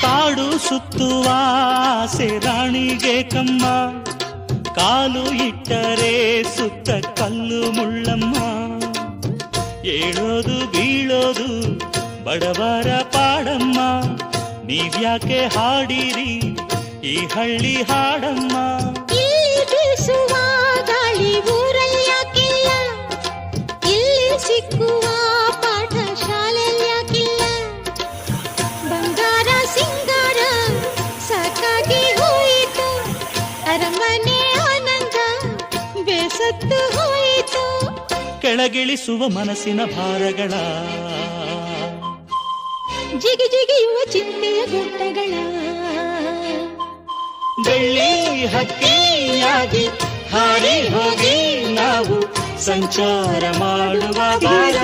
ಕಾಡು ಸುತ್ತುವ ಆಸೆ ರಾಣಿಗೆ ಕಮ್ಮ, ಕಾಲು ಇಟ್ಟರೆ ಸುತ್ತ ಕಲ್ಲು ಮುಳ್ಳಮ್ಮ. ಏಳೋದು ಬೀಳೋದು ಬಡವರ ಪಾಡಮ್ಮ, ನೀವ್ಯಾಕೆ ಹಾಡಿರಿ ಈ ಹಳ್ಳಿ ಹಾಡಮ್ಮ. ಇಲ್ಲಿ ಬೀಸುವ ಗಾಳಿ ಊರಲ್ಲಿ ಯಾಕಿಲ್ಲ, ಇಲ್ಲಿ ಸಿಕ್ಕುವ ಪಾಠ ಶಾಲೆಯಲ್ಲಿ ಯಾಕಿಲ್ಲ. ಬಂಗಾರ ಸಿಂಗಾರ ಸಾಕಾಗಿ ಹೋಯಿತು, ಅರಮನೆ ಆನಂದ ಬೇಸತ್ತು ಹೋಯಿತು. ಕೆಳಗಿಳಿಸುವ ಮನಸ್ಸಿನ ಭಾರಗಳ, ಜಿಗಿ ಜಿಗಿಯುವ ಚಿಂತೆಯ ಗುಡ್ಡಗಳ. ಬೆಳ್ಳಿ ಹಕ್ಕಿಯಾಗಿ ಹಾರಿ ಹೋಗಿ ನಾವು ಸಂಚಾರ ಮಾಡುವ ಬಾರ.